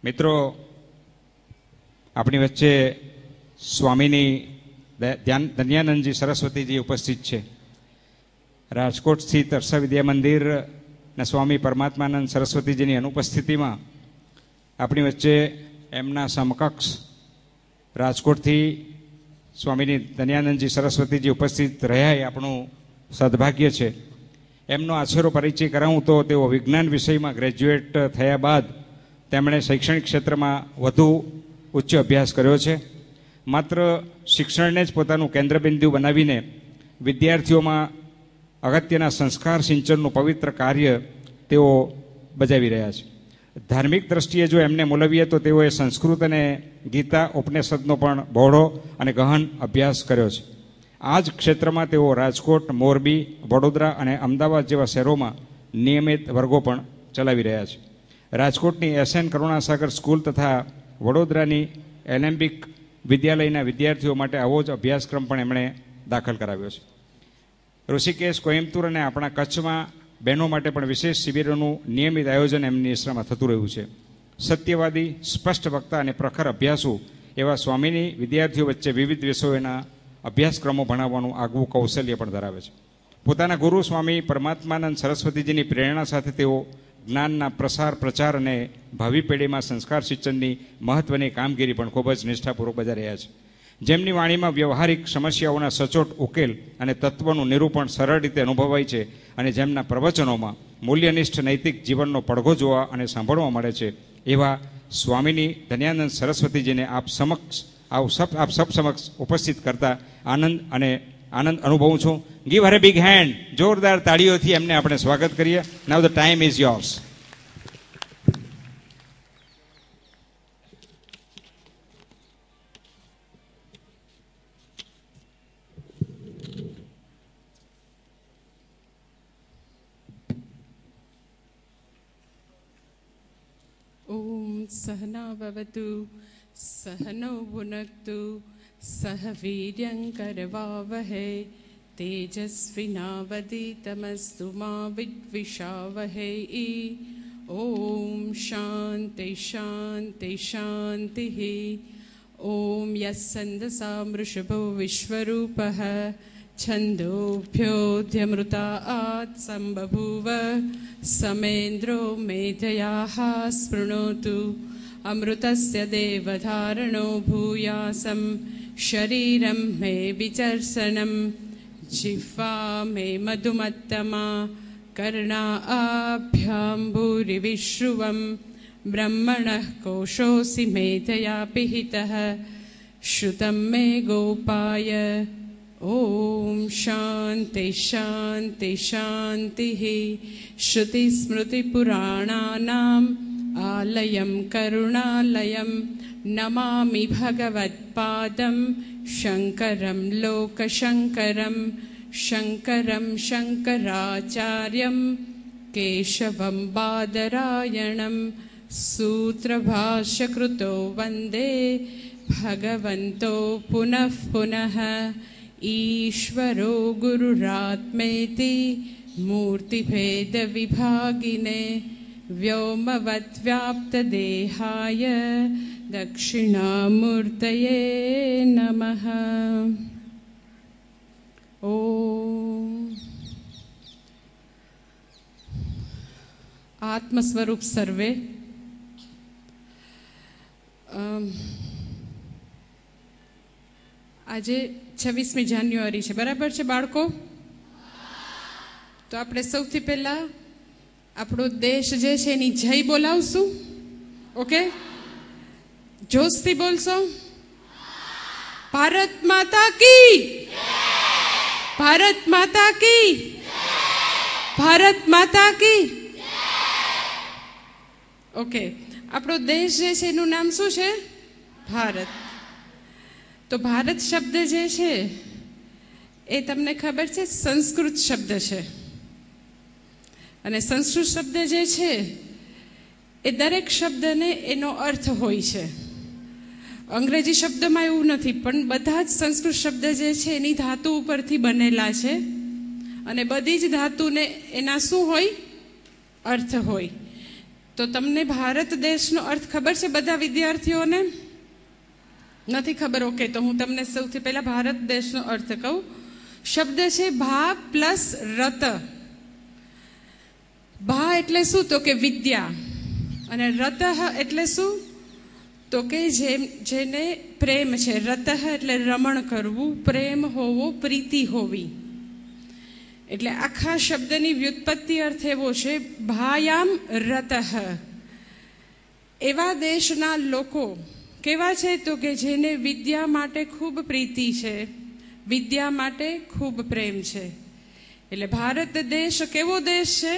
મિત્રો, આપણી વચ્ચે સ્વામીની દન્યાનંદજી સરસ્વતીજી ઉપસ્થિત છે. રાજકોટ સ્થિત અરસા વિદ્યા મંદિરના સ્વામી પરમાત્માનંદ સરસ્વતીજીની અનુપસ્થિતિમાં આપણી વચ્ચે એમના સમકક્ષ રાજકોટથી સ્વામીની દન્યાનંદજી સરસ્વતીજી ઉપસ્થિત રહ્યા એ આપણું સદભાગ્ય છે. એમનો આછેરો પરિચય કરાવું તો તેઓ વિજ્ઞાન વિષયમાં ગ્રેજ્યુએટ થયા બાદ તેમણે શૈક્ષણિક ક્ષેત્રમાં વધુ ઉચ્ચ અભ્યાસ કર્યો છે. માત્ર શિક્ષણને જ પોતાનું કેન્દ્રબિંદુ બનાવીને વિદ્યાર્થીઓમાં અગત્યના સંસ્કાર સિંચનનું પવિત્ર કાર્ય તેઓ બજાવી રહ્યા છે. ધાર્મિક દ્રષ્ટિએ જો એમને મૂલવીએ તો તેઓએ સંસ્કૃત અને ગીતા ઉપનિષદનો પણ બહોળો અને ગહન અભ્યાસ કર્યો છે. આ જ ક્ષેત્રમાં તેઓ રાજકોટ, મોરબી, વડોદરા અને અમદાવાદ જેવા શહેરોમાં નિયમિત વર્ગો પણ ચલાવી રહ્યા છે. રાજકોટની SN કરુણાસાગર સ્કૂલ તથા વડોદરાની એલેમ્બિક વિદ્યાલયના વિદ્યાર્થીઓ માટે આવો જ અભ્યાસક્રમ પણ એમણે દાખલ કરાવ્યો છે. ઋષિકેશ, કોઈમ્બતુર અને આપણા કચ્છમાં બહેનો માટે પણ વિશેષ શિબિરોનું નિયમિત આયોજન એમની નિશ્રામાં થતું રહ્યું છે. સત્યવાદી, સ્પષ્ટ વક્તા અને પ્રખર અભ્યાસુ એવા સ્વામીની વિદ્યાર્થીઓ વચ્ચે વિવિધ વિષયોના અભ્યાસક્રમો ભણાવવાનું આગવું કૌશલ્ય પણ ધરાવે છે. પોતાના ગુરુ સ્વામી પરમાત્માનંદ સરસ્વતીજીની પ્રેરણા સાથે તેઓ જ્ઞાનના પ્રસાર, પ્રચાર અને ભાવિ પેઢીમાં સંસ્કાર સિંચનની મહત્વની કામગીરી પણ ખૂબ જ નિષ્ઠાપૂર્વક બજાવી રહ્યા છે. જેમની વાણીમાં વ્યવહારિક સમસ્યાઓના સચોટ ઉકેલ અને તત્વનું નિરૂપણ સરળ રીતે અનુભવાય છે અને જેમના પ્રવચનોમાં મૂલ્યનિષ્ઠ નૈતિક જીવનનો પડઘો જોવા અને સાંભળવા મળે છે, એવા સ્વામીની દન્યાનંદ સરસ્વતીજીને આપ સબ સમક્ષ ઉપસ્થિત કરતા આનંદ અનુભવું છું. Give her a big hand. જોરદાર તાળીઓથી એમને આપણે સ્વાગત કરીએ. Now the time is yours. ઓમ સહના ભવતુ સહનૌ ભુનક્તુ સહ વીર્યં કરવાવહે તેજસ્વિનાવધીતમસ્તુ મા વિદ્વિષાવહે. ઓમ શાંતિ શાંતિ શાંતિ. ઓમ યસ્છંદસા વૃષભો વિશ્વરૂપઃ છંદોભ્યોऽધ્યમૃતાत् સંબભૂવ સમેન્દ્રો મેધયાઃ સ્પૃણોતુ અમૃતસ્ય દેવધારણો ભૂયાસં શરીરં મે વિચર્ષણં જીહ્વા મે મધુમત્તમા કર્ણાભ્યાં ભૂરિવિશ્રુવં બ્રહ્મણઃ કોશોऽસि મેધયા પિહિતઃ શ્રુतं મે ગોપાય. ઓમ શાંતિ શાંતિ શાંતિ. શ્રુતિસ્મૃતિપુરાણાનામ આલયં કરુણાલયં નમામિ ભગવત્પાદં શંકરં લોકશંકરં શંકરં શંકરાચાર્યં કેશવં બાદરાયણં સૂત્રભાષ્યકૃતો વંદે ભગવન્તો પુનઃ પુનઃ. ઈશ્વરો ગુરુરાત્મેતિ મૂર્તિભેદ વિભાગિને વ્યોમવદ્વ્યાપ્તદેહાય દક્ષિણામૂર્તયે નમઃ. ઓમ આત્મ સ્વરૂપ સર્વે. આજે 26મી જાન્યુઆરી છે, બરાબર છે બાળકો? તો આપણે સૌથી પહેલા આપણો દેશ જે છે એની જય બોલાવશું. ઓકે, જોશથી બોલશો. ભારત માતા કી, ભારત માતા કી, ભારત માતા કી. ઓકે, આપણો દેશ જે છે એનું નામ શું છે? ભારત. તો ભારત શબ્દ જે છે એ તમને ખબર છે સંસ્કૃત શબ્દ છે, અને સંસ્કૃત શબ્દ જે છે એ દરેક શબ્દને એનો અર્થ હોય છે. અંગ્રેજી શબ્દમાં એવું નથી, પણ બધા જ સંસ્કૃત શબ્દ જે છે એની ધાતુ ઉપરથી બનેલા છે, અને બધી જ ધાતુને એના શું હોય? અર્થ હોય. તો તમને ભારત દેશનો અર્થ ખબર છે બધા વિદ્યાર્થીઓને? નથી ખબર? ઓકે, તો હું તમને સૌથી પહેલા ભારત દેશનો અર્થ કહું. શબ્દ છે ભા પ્લસ રત. ભા એટલે શું? તો કે વિદ્યા. અને રત એટલે શું? તો કે જેને પ્રેમ છે. રત એટલે રમણ કરવું, પ્રેમ હોવો, પ્રીતિ હોવી. એટલે આખા શબ્દની વ્યુત્પત્તિ અર્થ એવો છે ભાયામ રતઃ. એવા દેશના લોકો કેવા છે? તો કે જેને વિદ્યા માટે ખૂબ પ્રીતિ છે, વિદ્યા માટે ખૂબ પ્રેમ છે. એટલે ભારત દેશ કેવો દેશ છે?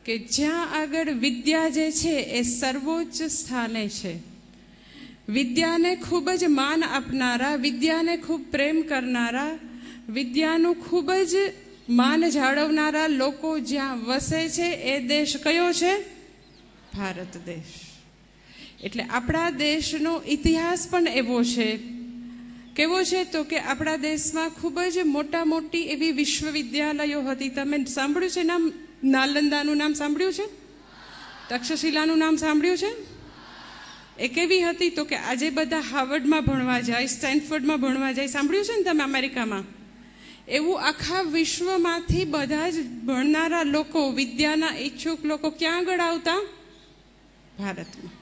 કે જ્યાં આગળ વિદ્યા જે છે એ સર્વોચ્ચ સ્થાને છે. વિદ્યાને ખૂબ જ માન આપનારા, વિદ્યાને ખૂબ પ્રેમ કરનારા, વિદ્યાનું ખૂબ જ માન જાળવનારા લોકો જ્યાં વસે છે એ દેશ કયો છે? ભારત દેશ. એટલે આપણા દેશનો ઇતિહાસ પણ એવો છે. કેવો છે? તો કે આપણા દેશમાં ખૂબ જ મોટી એવી વિશ્વવિદ્યાલયો હતી. તમે સાંભળ્યું છે નામ? નાલંદાનું નામ સાંભળ્યું છે? તક્ષશિલાનું નામ સાંભળ્યું છે? એ કેવી હતી? તો કે આજે બધા હાર્વર્ડમાં ભણવા જાય, સ્ટેનફોર્ડમાં ભણવા જાય. સાંભળ્યું છે ને તમે અમેરિકામાં? એવું આખા વિશ્વમાંથી બધા જ ભણનારા લોકો, વિદ્યાના ઈચ્છુક લોકો ક્યાં આગળ આવતા? ભારતમાં.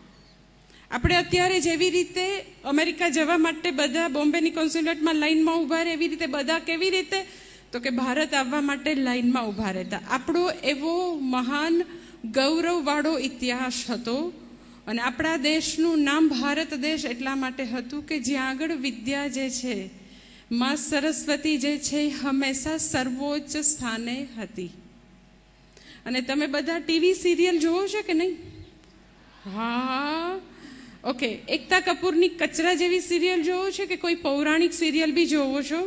આપણે અત્યારે જેવી રીતે અમેરિકા જવા માટે બધા બોમ્બેની કોન્સ્યુલેટમાં લાઈનમાં ઊભા રહે, એવી રીતે બધા કેવી રીતે? તો કે ભારત આવવા માટે લાઈનમાં ઊભા રહેતા. આપણો એવો મહાન ગૌરવવાળો ઇતિહાસ હતો. અને આપણા દેશનું નામ ભારત દેશ એટલા માટે હતું કે જ્યાં આગળ વિદ્યા જે છે, માં સરસ્વતી જે છે, હંમેશા સર્વોચ્ચ સ્થાને હતી. અને તમે બધા ટીવી સિરિયલ જોવો છો કે નહીં? હા, ઓકે. એકતા કપૂરની કચરા જેવી સિરિયલ જોવો છો કે કોઈ પૌરાણિક સિરિયલ બી જોવો છો?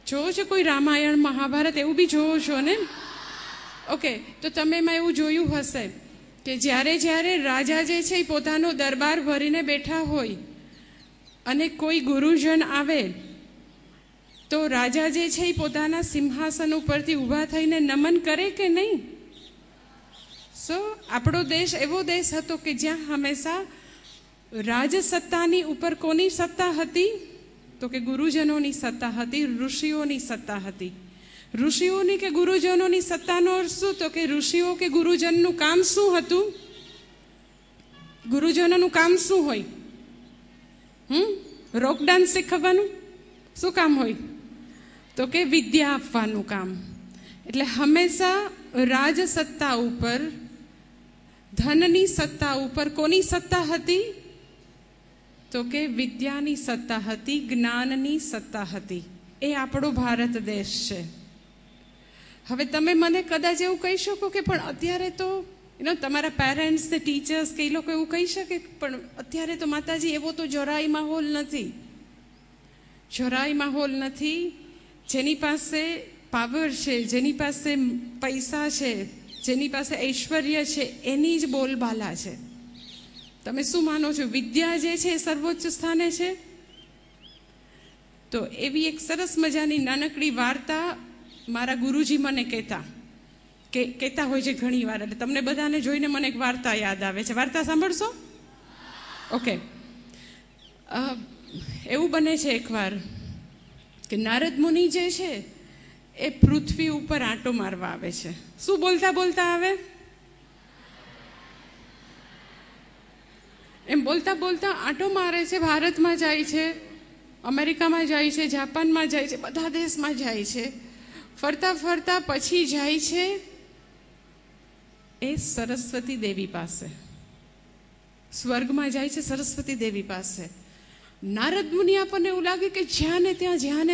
જોવો છો કોઈ રામાયણ, મહાભારત એવું બી જોવો છો ને? ઓકે, તો તમે એમાં એવું જોયું હશે કે જ્યારે રાજા જે છે એ પોતાનો દરબાર ભરીને બેઠા હોય અને કોઈ ગુરુજન આવે તો રાજા જે છે એ પોતાના સિંહાસન ઉપરથી ઊભા થઈને નમન કરે કે નહીં? આપણો દેશ એવો દેશ હતો કે જ્યાં હંમેશા રાજસત્તાની ઉપર કોની સત્તા હતી? તો કે ગુરુજનોની સત્તા હતી, ઋષિઓની સત્તા હતી. ઋષિઓની કે ગુરુજનોની સત્તાનો અર્થ શું? તો કે ઋષિઓ કે ગુરુજનનું કામ શું હતું? ગુરુજનોનું કામ શું હોય? રોક ડાન્સ શીખવવાનું શું કામ હોય? તો કે વિદ્યા આપવાનું કામ. એટલે હંમેશા રાજસત્તા ઉપર, ધનની સત્તા ઉપર કોની સત્તા હતી? તો કે વિદ્યાની સત્તા હતી, જ્ઞાનની સત્તા હતી. એ આપણો ભારત દેશ છે. હવે તમે મને કદાચ એવું કહી શકો કે પણ અત્યારે તો તમારા પેરેન્ટ્સ, ટીચર્સ કે એ લોકો એવું કહી શકે પણ અત્યારે તો માતાજી એવો તો જરાય માહોલ નથી. જરાય માહોલ નથી. જેની પાસે પાવર છે, જેની પાસે પૈસા છે, જેની પાસે ઐશ્વર્ય છે, એની જ બોલબાલા છે. તમે શું માનો છો? વિદ્યા જે છે એ સર્વોચ્ચ સ્થાને છે? તો એવી એક સરસ મજાની નાનકડી વાર્તા મારા ગુરુજી મને કહેતા હોય છે ઘણી વાર. એટલે તમને બધાને જોઈને મને એક વાર્તા યાદ આવે છે. વાર્તા સાંભળશો? ઓકે. એવું બને છે એકવાર કે નારદ મુનિ જે છે એ પૃથ્વી ઉપર આંટો મારવા આવે છે. શું બોલતા બોલતા આવે? એમ બોલતા બોલતા આંટો મારે છે. ભારતમાં જાય છે, અમેરિકામાં જાય છે, જાપાનમાં જાય છે, બધા દેશમાં જાય છે. ફરતા ફરતા પછી જાય છે એ સરસ્વતી દેવી પાસે. સ્વર્ગમાં જાય છે સરસ્વતી દેવી પાસે. નારદ મુનિ આપણને એવું લાગે કે જ્યાં ને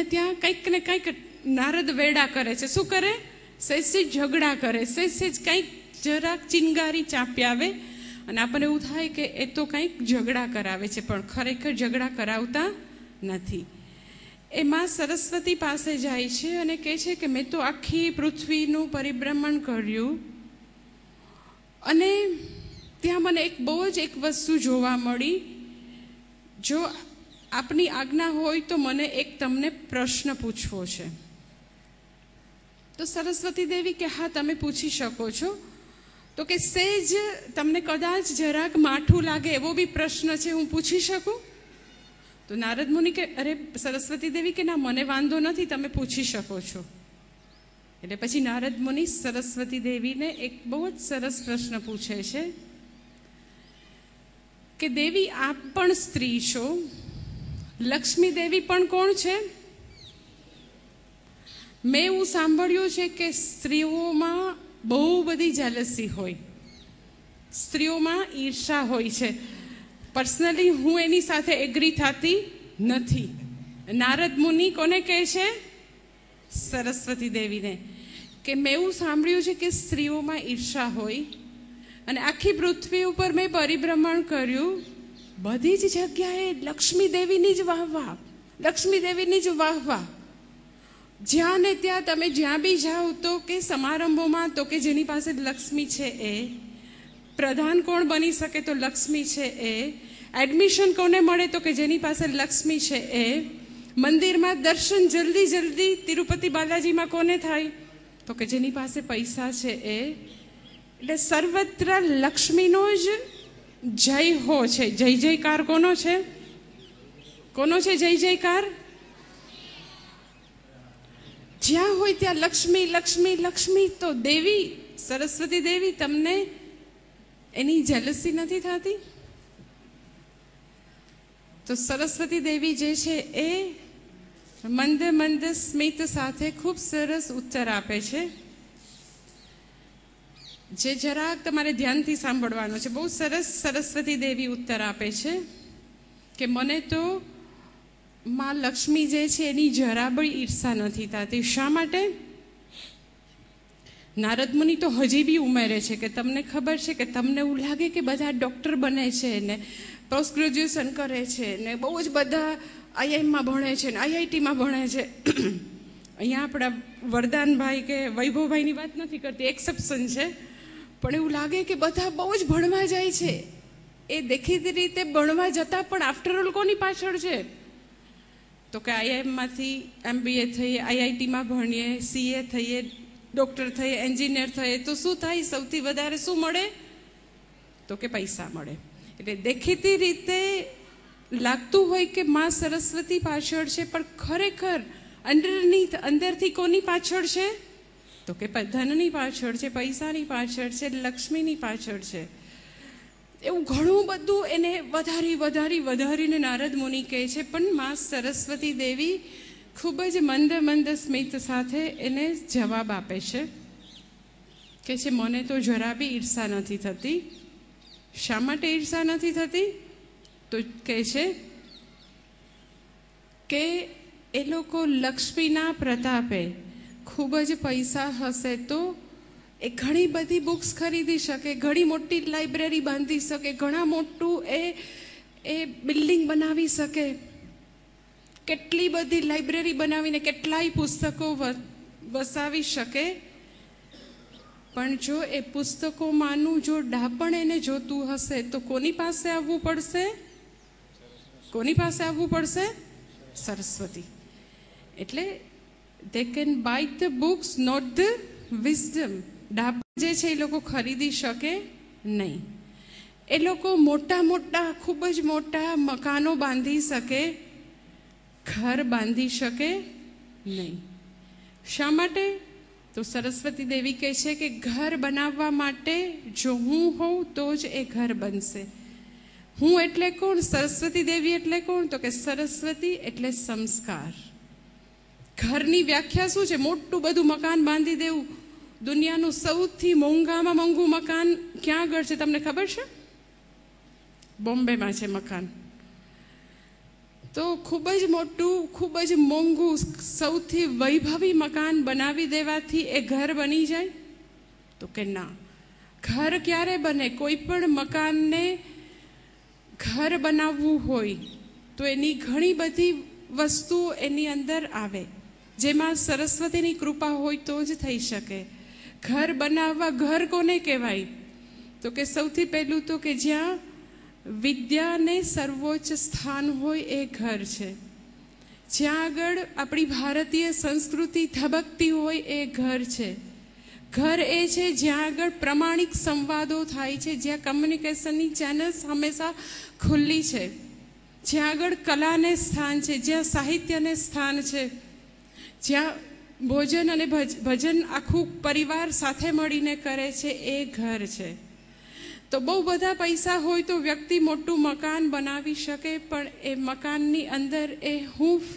ત્યાં કંઈક ને કંઈક નારદ વેડા કરે છે. શું કરે? સહેજ ઝઘડા કરે, સહેજ કંઈક જરાક ચિનગારી ચાંપી આવે અને આપણને એવું થાય કે એ તો કંઈક ઝઘડા કરાવે છે, પણ ખરેખર ઝઘડા કરાવતા નથી. એ માં સરસ્વતી પાસે જાય છે અને કહે છે કે મેં તો આખી પૃથ્વીનું પરિભ્રમણ કર્યું અને ત્યાં મને બહુ જ એક વસ્તુ જોવા મળી. જો આપની આજ્ઞા હોય તો મને એક તમને પ્રશ્ન પૂછવો છે. તો સરસ્વતી દેવી કે હા, તમે પૂછી શકો છો. તો કે સેજ તમને કદાચ જરાક માઠું લાગે એવો બી પ્રશ્ન છે, હું પૂછી શકું? તો નારદ મુનિ કે અરે સરસ્વતી દેવી કે ના, મને વાંધો નથી, તમે પૂછી શકો છો. એટલે પછી નારદ મુનિ સરસ્વતી દેવીને એક બહુ જ સરસ પ્રશ્ન પૂછે છે કે દેવી આપ પણ સ્ત્રી છો, લક્ષ્મી દેવી પણ કોણ છે? મેં એવું સાંભળ્યું છે કે સ્ત્રીઓમાં બહુ બધી જેલસી હોય, સ્ત્રીઓમાં ઈર્ષા હોય છે. પર્સનલી હું એની સાથે એગ્રી થતી નથી. નારદ મુનિ કોને કહે છે? સરસ્વતી દેવીને, કે મેં એવું સાંભળ્યું છે કે સ્ત્રીઓમાં ઈર્ષા હોય, અને આખી પૃથ્વી ઉપર મેં પરિભ્રમણ કર્યું, બધી જ જગ્યાએ લક્ષ્મી દેવીની જ વાહવાહ, લક્ષ્મી દેવીની જ વાહવાહ. જ્યાં ને ત્યાં તમે જ્યાં બી જાઓ તો કે સમારંભોમાં તો કે જેની પાસે લક્ષ્મી છે એ, પ્રધાન કોણ બની શકે તો લક્ષ્મી છે એ, એડમિશન કોને મળે તો કે જેની પાસે લક્ષ્મી છે એ, મંદિરમાં દર્શન જલ્દી જલ્દી તિરુપતિ બાલાજીમાં કોને થાય તો કે જેની પાસે પૈસા છે એ. એટલે સર્વત્ર લક્ષ્મીનો જ જય હો છે. જય જયકાર કોનો છે? કોનો છે જય જયકાર? જ્યાં હોય ત્યાં લક્ષ્મી લક્ષ્મી લક્ષ્મી. તો દેવી સરસ્વતી દેવી તમને એની જેલસી નથી થતી? તો સરસ્વતી દેવી જે છે એ મંદ મંદ સ્મિત સાથે ખૂબ સરસ ઉત્તર આપે છે, જે જરાક તમારે ધ્યાનથી સાંભળવાનો છે. બહુ સરસ સરસ્વતી દેવી ઉત્તર આપે છે કે મને તો માં લક્ષ્મી જે છે એની જરા બી ઈર્ષા નથી થતી. શા માટે? નારદ મુનિ તો હજી બી ઉમેરે છે કે તમને ખબર છે કે તમને એવું લાગે કે બધા ડૉક્ટર બને છે ને પોસ્ટ ગ્રેજ્યુએશન કરે છે ને બહુ જ બધા આઈઆઈમાં ભણે છે ને આઈઆઈટીમાં ભણે છે. અહીંયા આપણા વરદાનભાઈ કે વૈભવભાઈની વાત નથી કરતી, એક્સેપ્શન છે, પણ એવું લાગે કે બધા બહુ જ ભણવા જાય છે. એ દેખીતી રીતે ભણવા જતા પણ આફ્ટરઓલ કોની પાછળ છે તો કે આઈઆઈએમમાંથી MBA થઈએ, આઈઆઈટીમાં ભણીએ, CA થઈએ, ડૉક્ટર થઈએ, એન્જિનિયર થઈએ તો શું થાય? સૌથી વધારે શું મળે તો કે પૈસા મળે. એટલે દેખીતી રીતે લાગતું હોય કે માં સરસ્વતી પાછળ છે, પણ ખરેખર અંડરનીથ અંદરથી કોની પાછળ છે તો કે ધનની પાછળ છે, પૈસાની પાછળ છે, લક્ષ્મીની પાછળ છે. એવું ઘણું બધું એને વધારીને નારદ મુનિ કહે છે. પણ માં સરસ્વતી દેવી ખૂબ જ મંદ મંદ સ્મિત સાથે એને જવાબ આપે છે કે છે મને તો જરા બી ઈર્ષા નથી થતી. શા માટે ઈર્ષા નથી થતી? તો કહે છે કે એ લોકો લક્ષ્મીના પ્રતાપે ખૂબ જ પૈસા હશે તો એ ઘણી બધી બુક્સ ખરીદી શકે, ઘણી મોટી લાઇબ્રેરી બાંધી શકે, ઘણા મોટું એ બિલ્ડિંગ બનાવી શકે, કેટલી બધી લાઇબ્રેરી બનાવીને કેટલાય પુસ્તકો વસાવી શકે. પણ જો એ પુસ્તકોમાંનું જો ડાપણ એને જોતું હશે તો કોની પાસે આવવું પડશે? કોની પાસે આવવું પડશે? સરસ્વતી. એટલે they can buy the books, not the wisdom. ડાપણ જે છે એ લોકો ખરીદી શકે નહીં. એ લોકો મોટા મોટા ખૂબ જ મોટા મકાનો બાંધી શકે, ઘર બાંધી શકે નહીં. શા માટે? તો સરસ્વતી દેવી કહે છે કે ઘર બનાવવા માટે જો હું હોઉં તો જ એ ઘર બનશે. હું એટલે કોણ? સરસ્વતી દેવી એટલે કોણ? તો કે સરસ્વતી એટલે સંસ્કાર. ઘરની વ્યાખ્યા શું છે? મોટું બધું મકાન બાંધી દેવું. દુનિયાનું સૌથી મોંઘામાં મોંઘું મકાન ક્યાં આગળ છે તમને ખબર છે? બોમ્બેમાં છે મકાન. તો ખૂબ જ મોટું, ખૂબ જ મોંઘું, સૌથી વૈભવી મકાન બનાવી દેવાથી એ ઘર બની જાય? તો કે ના. ઘર ક્યારે બને? કોઈ પણ મકાનને ઘર બનાવવું હોય તો એની ઘણી બધી વસ્તુઓ એની અંદર આવે, જેમાં સરસ્વતીની કૃપા હોય તો જ થઈ શકે. ઘર બનાવવા, ઘર કોને કહેવાય? તો કે સૌથી પહેલું તો કે જ્યાં વિદ્યાને સર્વોચ્ચ સ્થાન હોય એ ઘર છે. જ્યાં આગળ આપણી ભારતીય સંસ્કૃતિ ધબકતી હોય એ ઘર છે. ઘર એ છે જ્યાં આગળ પ્રમાણિક સંવાદો થાય છે, જ્યાં કમ્યુનિકેશનની ચેનલ્સ હંમેશા ખુલ્લી છે, જ્યાં આગળ કલાને સ્થાન છે, જ્યાં સાહિત્યને સ્થાન છે, જ્યાં ભોજન અને ભજન આખું પરિવાર સાથે મળીને કરે છે, એ ઘર છે. તો બહુ બધા પૈસા હોય તો વ્યક્તિ મોટું મકાન બનાવી શકે, પણ એ મકાનની અંદર એ હૂંફ,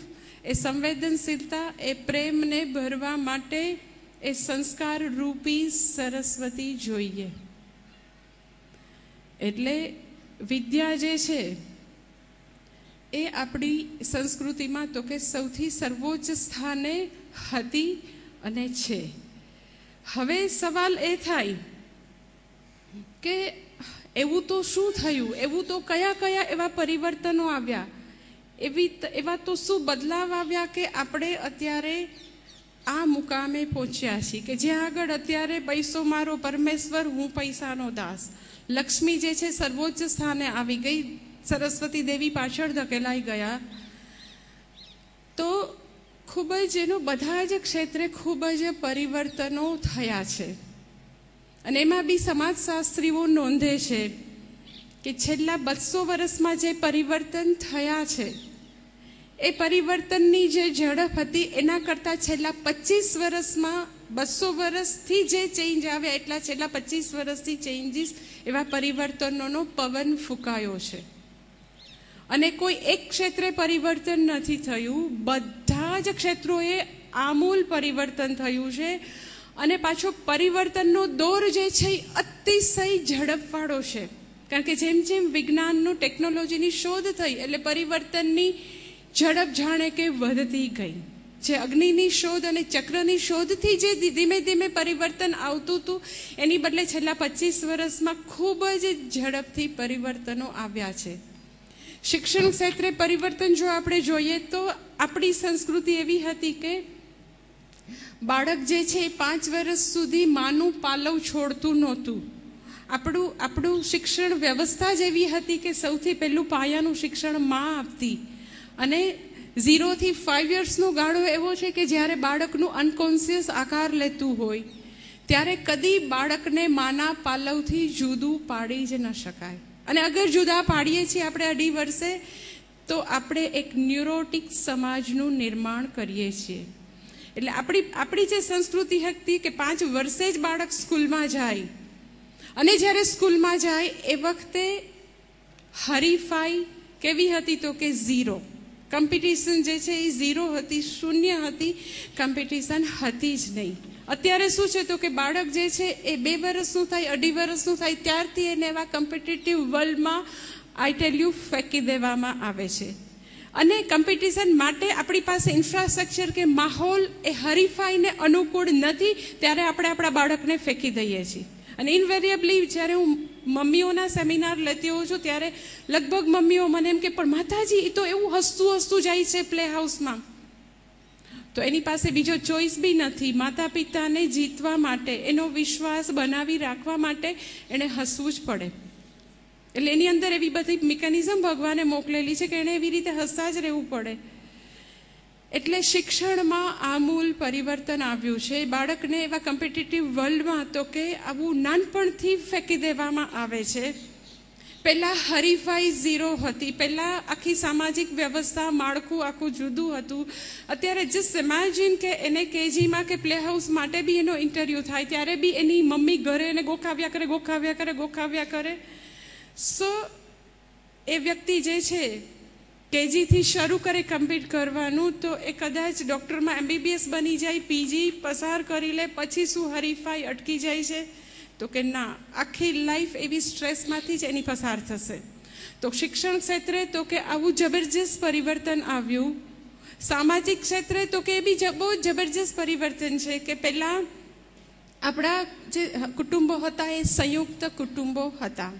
એ સંવેદનશીલતા, એ પ્રેમને ભરવા માટે એ સંસ્કાર રૂપી સરસ્વતી જોઈએ. એટલે વિદ્યા જે છે એ આપણી સંસ્કૃતિમાં તો કે સૌથી સર્વોચ્ચ સ્થાને હતી અને છે. હવે સવાલ એ થાય કે એવું તો શું થયું, એવું તો કયા કયા એવા પરિવર્તનો આવ્યા, એવા તો શું બદલાવ આવ્યા કે આપણે અત્યારે આ મુકામે પહોંચ્યા છીએ કે જ્યાં આગળ અત્યારે પૈસો મારો પરમેશ્વર, હું પૈસાનો દાસ. લક્ષ્મી જે છે સર્વોચ્ચ સ્થાને આવી ગઈ, સરસ્વતી દેવી પાછળ ધકેલાઈ ગયા. તો ખૂબ જ એનો બધા જ ક્ષેત્રે ખૂબ જ પરિવર્તનો થયા છે. અને એમાં બી સમાજશાસ્ત્રીઓ નોંધે છે કે છેલ્લા 200 વર્ષમાં જે પરિવર્તન થયા છે એ પરિવર્તનની જે ઝડપ હતી એના કરતાં છેલ્લા 25 વર્ષમાં 200 વર્ષથી જે ચેન્જ આવ્યા એટલા છેલ્લા 25 વર્ષથી ચેન્જીસ, એવા પરિવર્તનોનો પવન ફૂંકાયો છે. અને કોઈ એક ક્ષેત્રે પરિવર્તન નથી થયું, બધા જ ક્ષેત્રોએ આમૂલ પરિવર્તન થયું છે. અને પાછો પરિવર્તનનો દોર જે છે એ અતિશય ઝડપવાળો છે. કારણ કે જેમ જેમ વિજ્ઞાનનું, ટેકનોલોજીની શોધ થઈ એટલે પરિવર્તનની ઝડપ જાણે કે વધતી ગઈ. જે અગ્નિની શોધ અને ચક્રની શોધથી જે ધીમે ધીમે પરિવર્તન આવતું હતું એની બદલે છેલ્લા 25 વર્ષમાં ખૂબ જ ઝડપથી પરિવર્તનો આવ્યા છે. શિક્ષણ ક્ષેત્રે પરિવર્તન જો આપણે જોઈએ તો આપણી સંસ્કૃતિ એવી હતી કે બાળક જે છે એ 5 વર્ષ સુધી માનું પાલવ છોડતું નહોતું. આપણું શિક્ષણ વ્યવસ્થા જ એવી હતી કે સૌથી પહેલું પાયાનું શિક્ષણ માં આપતી. અને 0 થી 5 યર્સનો ગાળો એવો છે કે જ્યારે બાળકનું અનકોન્શિયસ આકાર લેતું હોય ત્યારે કદી બાળકને માના પાલવથી જુદું પાડી જ ન શકાય. અને અગર જુદા પાડીએ છીએ આપણે 2.5 વર્ષે તો આપણે એક ન્યુરોટિક સમાજનું નિર્માણ કરીએ છીએ. એટલે આપણી જે સંસ્કૃતિ હતી કે 5 વર્ષે જ બાળક સ્કૂલમાં જાય, અને જ્યારે સ્કૂલમાં જાય એ વખતે હરીફાઈ કેવી હતી તો કે 0. કોમ્પિટિશન જે છે એ 0 હતી, શૂન્ય હતી, કોમ્પિટિશન હતી જ નહીં. અત્યારે શું છે તો કે બાળક જે છે એ 2 વર્ષનું થાય, 2.5 વર્ષનું થાય ત્યારથી એને એવા કોમ્પિટિટિવ વર્લ્ડમાં આઈ ટેલ યુ ફેંકી દેવામાં આવે છે. અને કોમ્પિટિશન માટે આપણી પાસે ઇન્ફ્રાસ્ટ્રક્ચર કે માહોલ એ હરીફાઈને અનુકૂળ નથી, ત્યારે આપણે આપણા બાળકને ફેંકી દઈએ છીએ. અને ઇનવેરિયેબલી જ્યારે હું મમ્મીઓના સેમિનાર લેતી હોઉં છું ત્યારે લગભગ મમ્મીઓ મને એમ કે પણ માતાજી એ તો એવું હસતું જાય છે પ્લે હાઉસમાં. તો એની પાસે બીજો ચોઈસ બી નથી. માતા પિતાને જીતવા માટે, એનો વિશ્વાસ બનાવી રાખવા માટે એણે હસવું જ પડે. એટલે એની અંદર એવી બધી મિકેનિઝમ ભગવાને મોકલેલી છે કે એણે એવી રીતે હસતા જ રહેવું પડે. એટલે શિક્ષણમાં આમૂલ પરિવર્તન આવ્યું છે. બાળકને એવા કોમ્પિટિટિવ વર્લ્ડમાં તો કે આવું નાનપણથી ફેંકી દેવામાં આવે છે. પહેલાં હરીફાઈ 0 હતી, પહેલાં આખી સામાજિક વ્યવસ્થા, માળખું આખું જુદું હતું. અત્યારે જસ્ટ ઇમેજિન કે એને કેજીમાં કે પ્લે હાઉસ માટે બી એનો ઇન્ટરવ્યૂ થાય ત્યારે બી એની મમ્મી ઘરે એને ગોખાવ્યા કરે. સો એ વ્યક્તિ જે છે કેજીથી શરૂ કરે કમ્પ્લીટ કરવાનું તો એ કદાચ ડૉક્ટરમાં MBBS બની જાય, PG પસાર કરી લે, પછી શું હરીફાઈ અટકી જાય છે તો કે ના, આખી લાઈફ એવી સ્ટ્રેસમાંથી જ એની પસાર થશે. તો શિક્ષણ ક્ષેત્રે તો કે આવું જબરજસ્ત પરિવર્તન આવ્યું. સામાજિક ક્ષેત્રે તો કે એ બી બહુ જબરજસ્ત પરિવર્તન છે કે પહેલાં આપણા જે કુટુંબો હતા એ સંયુક્ત કુટુંબો હતા.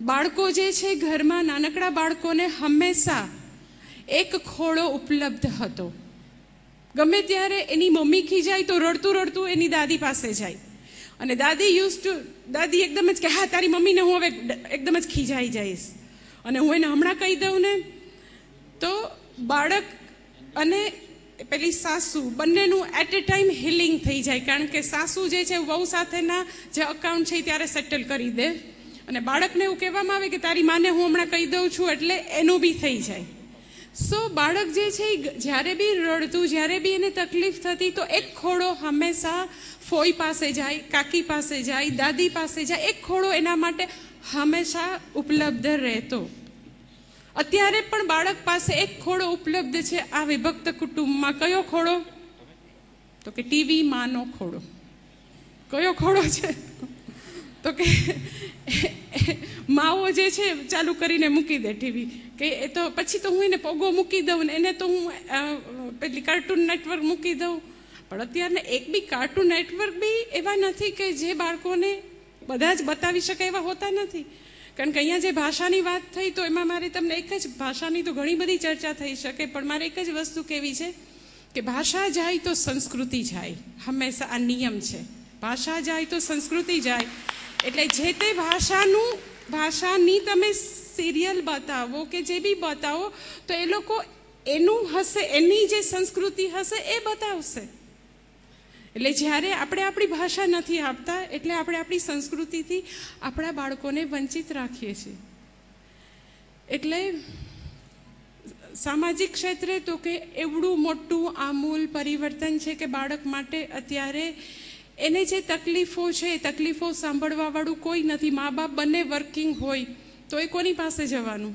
બાળકો જે છે ઘરમાં નાનકડા બાળકોને હંમેશા એક ખોળો ઉપલબ્ધ હતો. ગમે ત્યારે એની મમ્મી ખીજાય તો રડતું એની દાદી પાસે જાય. અને દાદી એકદમ જ કે હા તારી મમ્મીને હું હવે એકદમ જ ખીજાઈ જઈશ અને હું એને હમણાં કહી દઉં ને તો બાળક અને પેલી સાસુ બંનેનું એટ એ ટાઈમ હિલિંગ થઈ જાય, કારણ કે સાસુ જે છે વહુ સાથેના જે અકાઉન્ટ છે ત્યારે સેટલ કરી દે, અને બાળકને એવું કહેવામાં આવે કે તારી માને હું હમણાં કહી દઉં છું એટલે એનું બી થઈ જાય. સો બાળક જે છે જ્યારે બી રડતું, જ્યારે બી એને તકલીફ થતી, તો એક ખોળો હંમેશા ફોઈ પાસે જાય, કાકી પાસે જાય, દાદી પાસે જાય. એક ખોળો એના માટે હંમેશા ઉપલબ્ધ રહેતો. અત્યારે પણ બાળક પાસે એક ખોળો ઉપલબ્ધ છે આ વિભક્ત કુટુંબમાં. કયો ખોળો? તો કે ટીવી માનો ખોળો. કયો ખોળો છે? તો કે માઓ જે છે ચાલુ કરીને મૂકી દે ટીવી, કે એ તો પછી તો હું એને પોગો મૂકી દઉં ને એને તો હું પેલી કાર્ટૂન નેટવર્ક મૂકી દઉં. પણ અત્યારના એક બી કાર્ટૂન નેટવર્ક બી એવા નથી કે જે બાળકોને બધા જ બતાવી શકે એવા હોતા નથી. કારણ કે અહીંયા જે ભાષાની વાત થઈ, તો એમાં મારે તમને એક જ ભાષાની તો ઘણી બધી ચર્ચા થઈ શકે, પણ મારે એક જ વસ્તુ કહેવી છે કે ભાષા જાય તો સંસ્કૃતિ જાય. હંમેશા આ નિયમ છે, ભાષા જાય તો સંસ્કૃતિ જાય. એટલે જે તે ભાષાની તમે સિરિયલ બતાવો કે જે બી બતાવો, તો એ લોકો એનું હશે, એની જે સંસ્કૃતિ હશે એ બતાવશે. એટલે જ્યારે આપણે આપણી ભાષા નથી આપતા, એટલે આપણે આપણી સંસ્કૃતિથી આપણા બાળકોને વંચિત રાખીએ છીએ. એટલે સામાજિક ક્ષેત્રે તો કે એવડું મોટું આમૂલ પરિવર્તન છે કે બાળક માટે અત્યારે એને જે તકલીફો છે એ તકલીફો સાંભળવાવાળું કોઈ નથી. મા બાપ બંને વર્કિંગ હોય તો એ કોની પાસે જવાનું?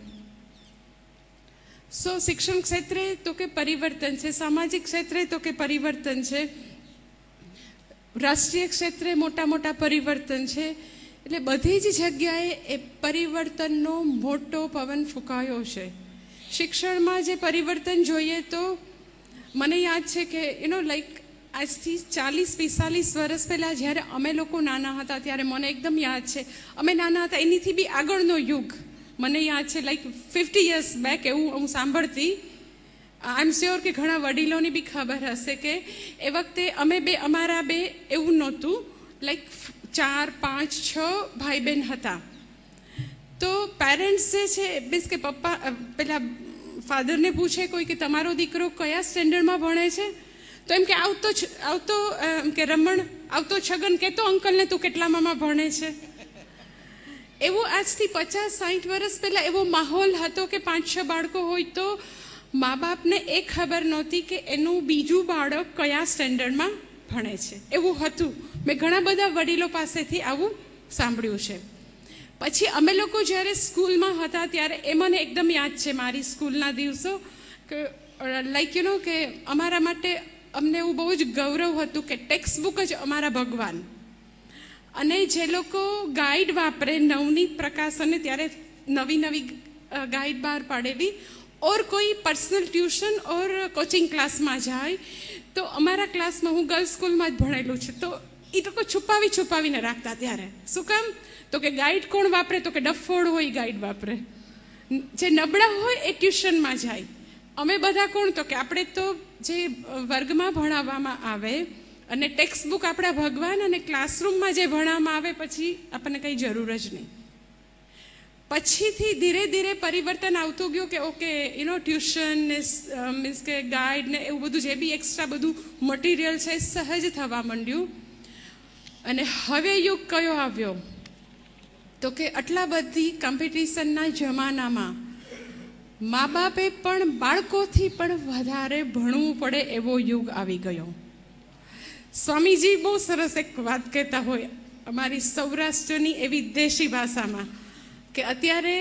સો શિક્ષણ ક્ષેત્રે તો કે પરિવર્તન છે, સામાજિક ક્ષેત્રે તો કે પરિવર્તન છે, રાષ્ટ્રીય ક્ષેત્રે મોટા મોટા પરિવર્તન છે. એટલે બધી જ જગ્યાએ એ પરિવર્તનનો મોટો પવન ફૂંકાયો છે. શિક્ષણમાં જે પરિવર્તન જોઈએ તો મને યાદ છે કે લાઈક આજથી 40-45 વર્ષ પહેલાં જ્યારે અમે લોકો નાના હતા, ત્યારે મને એકદમ યાદ છે, અમે નાના હતા એનીથી બી આગળનો યુગ મને યાદ છે, લાઈક 50 years બેક એવું હું સાંભળતી. આઈ એમ શ્યોર કે ઘણા વડીલોની બી ખબર હશે કે એ વખતે અમારા બે એવું નહોતું, લાઈક 4, 5, 6 ભાઈ બહેન હતા. તો પેરેન્ટ્સ જે છે મીન્સ કે પપ્પા પેલા ફાધરને પૂછે કોઈ કે તમારો દીકરો કયા સ્ટેન્ડર્ડમાં ભણે છે, તો એમ કે આવતો કે રમણ, આવતો છગન, કહેતો અંકલને તું કેટલામાં ભણે છે. એવું આજથી 50-60 વર્ષ પહેલાં એવો માહોલ હતો કે 5-6 બાળકો હોય તો મા બાપને એ ખબર નહોતી કે એનું બીજું બાળક કયા સ્ટેન્ડર્ડમાં ભણે છે. એવું હતું. મેં ઘણા બધા વડીલો પાસેથી આવું સાંભળ્યું છે. પછી અમે લોકો જ્યારે સ્કૂલમાં હતા ત્યારે એ મને એકદમ યાદ છે મારી સ્કૂલના દિવસો, કે લાઈક કે અમારા માટે અમને એવું બહુ જ ગૌરવ હતું કે ટેક્સ્ટ બુક જ અમારા ભગવાન. અને જે લોકો ગાઈડ વાપરે, નવનીત પ્રકાશને ત્યારે નવી ગાઈડ બહાર પાડેલી, ઓર કોઈ પર્સનલ ટ્યુશન ઓર કોચિંગ ક્લાસમાં જાય, તો અમારા ક્લાસમાં હું ગર્લ્સ સ્કૂલમાં જ ભણેલું છે, તો એ લોકો છુપાવીને રાખતા. ત્યારે શું કામ? તો કે ગાઈડ કોણ વાપરે? તો કે ડફોડ હોય ગાઈડ વાપરે. જે નબળા હોય એ ટ્યુશનમાં જાય. અમે બધા કોણ? તો કે આપણે તો જે વર્ગમાં ભણાવવામાં આવે અને ટેક્સ્ટ બુક આપણા ભગવાન, અને ક્લાસરૂમમાં જે ભણાવવામાં આવે પછી આપણને કંઈ જરૂર જ નહીં. પછીથી ધીરે ધીરે પરિવર્તન આવતું ગયું કે ઓકે ટ્યુશન ને મીન્સ કે ગાઈડ ને એવું બધું જે બી એક્સ્ટ્રા બધું મટીરિયલ છે સહજ થવા માંડ્યું. અને હવે યુગ કયો આવ્યો? તો કે આટલા બધી કોમ્પિટિશનના જમાનામાં મા બાપે પણ બાળકોથી પણ વધારે ભણવું પડે એવો યુગ આવી ગયો. સ્વામીજી બહુ સરસ એક વાત કહેતા હોય અમારી સૌરાષ્ટ્રની એવી દેશી ભાષામાં, કે અત્યારે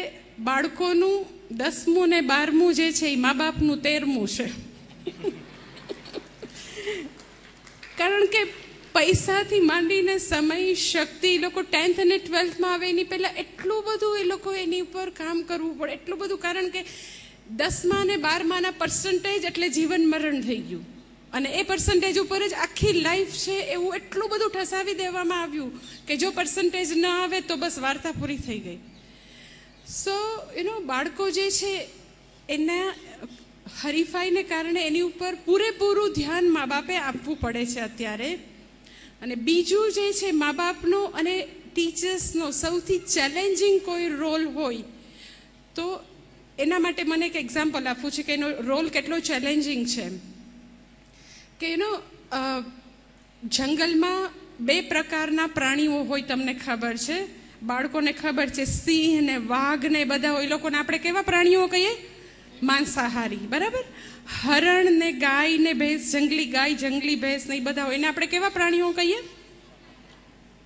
બાળકોનું 10મું ને 12મું જે છે એ મા બાપનું 13મું છે. કારણ કે પૈસાથી માંડીને સમય, શક્તિ, એ લોકો 10th અને 12thમાં આવે એની પહેલાં એટલું બધું એ લોકો એની ઉપર કામ કરવું પડે, એટલું બધું. કારણ કે 10મા અને 12માના પર્સન્ટેજ એટલે જીવન મરણ થઈ ગયું, અને એ પર્સન્ટેજ ઉપર જ આખી લાઈફ છે એવું એટલું બધું ઠસાવી દેવામાં આવ્યું કે જો પર્સન્ટેજ ન આવે તો બસ વાર્તા પૂરી થઈ ગઈ. સો બાળકો જે છે એના હરીફાઈને કારણે એની ઉપર પૂરેપૂરું ધ્યાન મા બાપે આપવું પડે છે અત્યારે. અને બીજું જે છે મા બાપનો અને ટીચર્સનો સૌથી ચેલેન્જિંગ કોઈ રોલ હોય તો એના માટે મને એક એક્ઝામ્પલ આપવું છે કે એનો રોલ કેટલો ચેલેન્જિંગ છે. કે જંગલમાં 2 પ્રકારના પ્રાણીઓ હોય, તમને ખબર છે, બાળકોને ખબર છે, સિંહ ને વાઘ ને બધા હોય. એ લોકોને આપણે કેવા પ્રાણીઓ કહીએ? માંસાહારી, બરાબર. હરણ ને ગાય ને ભેંસ, જંગલી ગાય, જંગલી ભેંસ ને એ બધા હોય, એને આપણે કેવા પ્રાણીઓ કહીએ?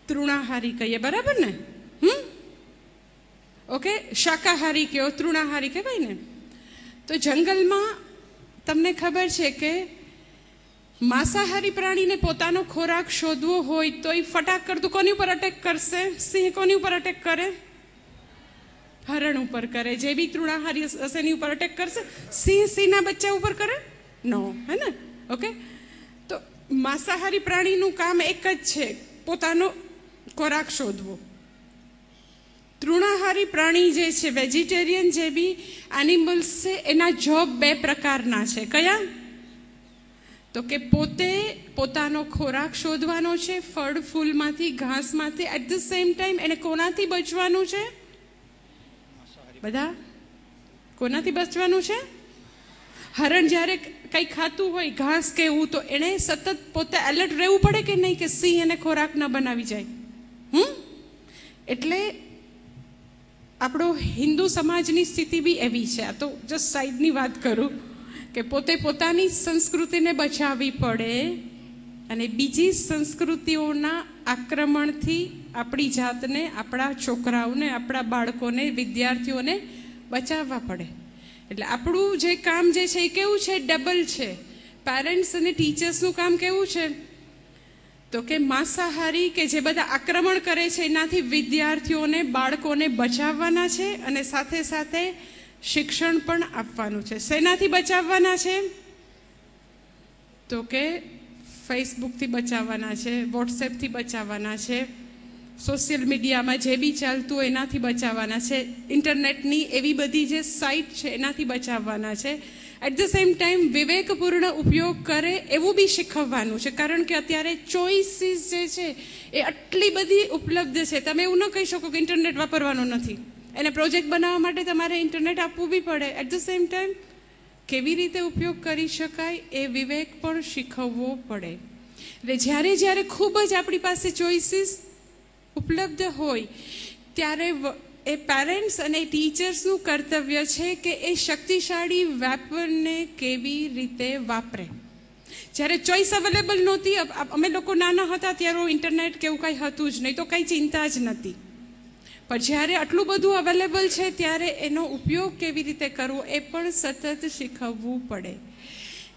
તૃણાહારી કહીએ, બરાબર ને? ઓકે, શાકાહારી કયો, તૃણાહારી કહેવાય ને. તો જંગલમાં તમને ખબર છે કે માંસાહારી પ્રાણીને પોતાનો ખોરાક શોધવો હોય તો એ ફટાક કરતું કોની ઉપર અટેક કરશે? સિંહ કોની ઉપર અટેક કરે? હરણ ઉપર કરે. જે બી તૃણાહારી હશે એની ઉપર અટેક કરશે. સિંહના બચ્ચા ઉપર કરે? નો, હે ને? ઓકે, તો માંસાહારી પ્રાણીનું કામ એક જ છે, પોતાનો ખોરાક શોધવો. તૃણાહારી પ્રાણી જે છે, વેજીટેરિયન જે બી એનિમલ્સ છે, એના જોબ 2 પ્રકારના છે. કયા? તો કે પોતે પોતાનો ખોરાક શોધવાનો છે, ફળ ફૂલમાંથી, ઘાસમાંથી. એટ ધ સેમ ટાઈમ એને કોનાથી બચવાનું છે? બધા કોનાથી બચવાનું છે? હરણ જ્યારે કંઈ ખાતું હોય, ઘાસ કે એવું, તો એને સતત પોતે એલર્ટ રહેવું પડે કે નહીં, કે સિંહ એને ખોરાક ન બનાવી જાય. એટલે આપણો હિન્દુ સમાજની સ્થિતિ બી એવી છે. આ તો જસ્ટ સાઈડની વાત કરું કે પોતે પોતાની સંસ્કૃતિને બચાવવી પડે અને બીજી સંસ્કૃતિઓના આક્રમણથી આપણી જાતને, આપણા છોકરાઓને, આપણા બાળકોને, વિદ્યાર્થીઓને બચાવવા પડે. એટલે આપણું જે કામ જે છે એ કેવું છે? ડબલ છે. પેરેન્ટ્સ અને ટીચર્સનું કામ કેવું છે? તો કે માંસાહારી કે જે બધા આક્રમણ કરે છે એનાથી વિદ્યાર્થીઓને, બાળકોને બચાવવાના છે અને સાથે સાથે શિક્ષણ પણ આપવાનું છે. શેનાથી બચાવવાના છે? તો કે ફેસબુકથી બચાવવાના છે, વોટ્સએપથી બચાવવાના છે, સોશિયલ મીડિયામાં જે બી ચાલતું હોય એનાથી બચાવવાના છે, ઇન્ટરનેટની એવી બધી જે સાઇટ છે એનાથી બચાવવાના છે. એટ ધ સેમ ટાઈમ વિવેકપૂર્ણ ઉપયોગ કરે એવું બી શીખવવાનું છે. કારણ કે અત્યારે ચોઇસીસ જે છે એ આટલી બધી ઉપલબ્ધ છે. તમે એવું ન કહી શકો કે ઇન્ટરનેટ વાપરવાનું નથી. એને પ્રોજેક્ટ બનાવવા માટે તમારે ઇન્ટરનેટ આપવું બી પડે. એટ ધ સેમ ટાઈમ કેવી રીતે ઉપયોગ કરી શકાય એ વિવેક પણ શીખવવો પડે. એટલે જ્યારે ખૂબ જ આપણી પાસે ચોઇસીસ ઉપલબ્ધ હોય ત્યારે એ પેરેન્ટ્સ અને ટીચર્સનું કર્તવ્ય છે કે એ શક્તિશાળી વેપનને કેવી રીતે વાપરે. જ્યારે ચોઈસ અવેલેબલ નહોતી, અમે લોકો નાના હતા ત્યારે ઇન્ટરનેટ કે એવું કંઈ હતું જ નહીં, તો કંઈ ચિંતા જ નથી. પણ જ્યારે આટલું બધું અવેલેબલ છે ત્યારે એનો ઉપયોગ કેવી રીતે કરવો એ પણ સતત શીખવવું પડે.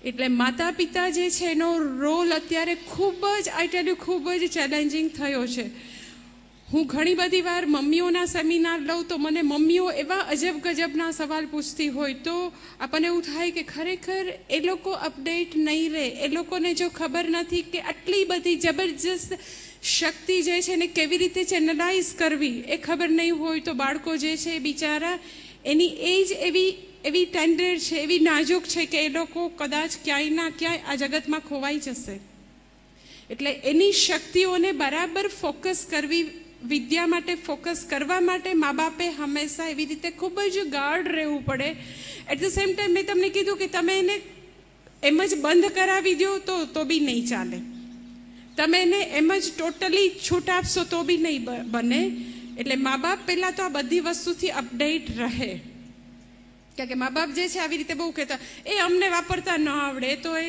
એટલે માતા પિતા જે છે એનો રોલ અત્યારે ખૂબ જ ચેલેન્જિંગ થયો છે. હું ઘણી બધી વાર મમ્મીઓના સેમિનાર લઉં તો મને મમ્મીઓ એવા અજબ ગજબના સવાલ પૂછતી હોય તો આપણને એવું થાય કે ખરેખર એ લોકો અપડેટ નહીં રહે. એ લોકોને જો ખબર નથી કે આટલી બધી જબરજસ્ત શક્તિ જે છે એને કેવી રીતે ચેનલાઇઝ કરવી એ ખબર નહીં હોય તો બાળકો જે છે એ બિચારા એની એજ એવી ટેન્ડર છે, એવી નાજુક છે કે એ લોકો કદાચ ક્યાંય ના ક્યાંય આ જગતમાં ખોવાઈ જશે. એટલે એની શક્તિઓને બરાબર ફોકસ કરવી, વિદ્યા માટે ફોકસ કરવા માટે મા બાપે હંમેશા એવી રીતે ખૂબ જ ગાર્ડ રહેવું પડે. એટ ધ સેમ ટાઈમ મેં તમને કીધું કે તમે એને એમ જ બંધ કરાવી દો તો બી નહીં ચાલે. તમે એને એમ જ ટોટલી છૂટ આપશો તો બી નહીં બને. એટલે મા બાપ પહેલાં તો આ બધી વસ્તુથી અપડેટ રહે. કારણ કે મા બાપ જે છે આવી રીતે બહુ કહેતા એ અમને વાપરતા ન આવડે, તો એ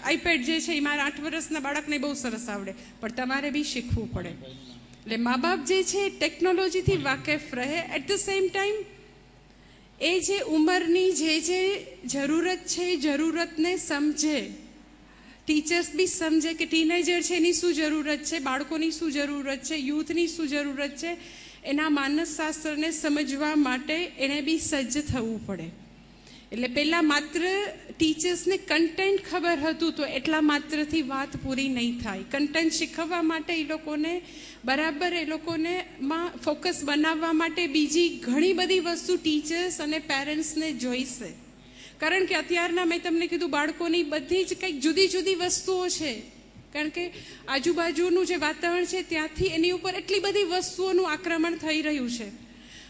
આઈપેડ જે છે એ મારા 8 વર્ષના બાળકને બહુ સરસ આવડે, પણ તમારે બી શીખવું પડે. એટલે મા બાપ જે છે ટેકનોલોજીથી વાકેફ રહે. એટ ધ સેમ ટાઈમ એ જે ઉંમરની જે જરૂરત છે એ જરૂરતને સમજે. ટીચર્સ બી સમજે કે ટીનેજર છે એની શું જરૂરત છે, બાળકોની શું જરૂરત છે, યુથની શું જરૂરત છે. એના માનસશાસ્ત્રને સમજવા માટે એને બી સજ્જ થવું પડે. એટલે પહેલાં માત્ર ટીચર્સને કન્ટેન્ટ ખબર હતું તો એટલા માત્રથી વાત પૂરી નહીં થાય. કન્ટેન્ટ શીખવવા માટે એ લોકોને બરાબર એ લોકોને માં ફોકસ બનાવવા માટે બીજી ઘણી બધી વસ્તુ ટીચર્સ અને પેરેન્ટ્સને જોઈશે. કારણ કે અત્યારના મેં તમને કીધું બાળકોની બધી જ કંઈક જુદી જુદી વસ્તુઓ છે. કારણ કે આજુબાજુનું જે વાતાવરણ છે ત્યાંથી એની ઉપર એટલી બધી વસ્તુઓનું આક્રમણ થઈ રહ્યું છે.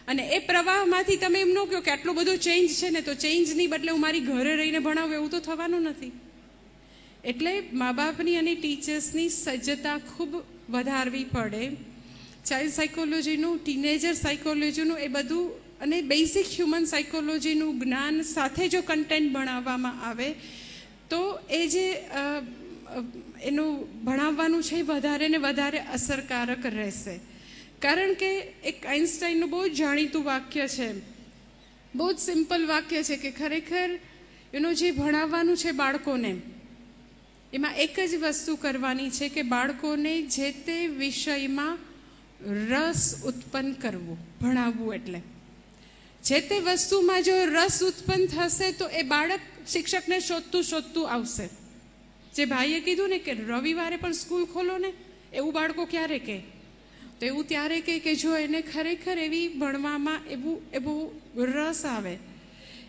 અને એ પ્રવાહમાંથી તમે એમ ન કહો કે આટલો બધો ચેન્જ છે ને તો ચેન્જની બદલે હું મારી ઘરે રહીને ભણાવું એવું તો થવાનું નથી. એટલે મા બાપની અને ટીચર્સની સજ્જતા ખૂબ વધારવી પડે. ચાઇલ્ડ સાયકોલોજીનું, ટીનેજર સાયકોલોજીનું એ બધું અને બેઝિક હ્યુમન સાયકોલોજીનું જ્ઞાન સાથે જો કન્ટેન્ટ ભણાવવામાં આવે તો એ જે એનું ભણાવવાનું છે એ વધારે ને વધારે અસરકારક રહેશે. કારણ કે એક આઇન્સ્ટાઈનનું બહુ જ જાણીતું વાક્ય છે, બહુ જ સિમ્પલ વાક્ય છે કે ખરેખર એનું જે ભણાવવાનું છે બાળકોને, એમાં એક જ વસ્તુ કરવાની છે કે બાળકોને જે તે વિષયમાં રસ ઉત્પન્ન કરવું. ભણાવવું એટલે જે તે વસ્તુમાં જો રસ ઉત્પન્ન થશે તો એ બાળક શિક્ષકને શોધતું આવશે. જે ભાઈએ કીધું ને કે રવિવારે પણ સ્કૂલ ખોલો ને, એવું બાળકો ક્યારે કહે? તો એવું ત્યારે કહે કે જો એને ખરેખર એવી ભણવામાં એવું રસ આવે,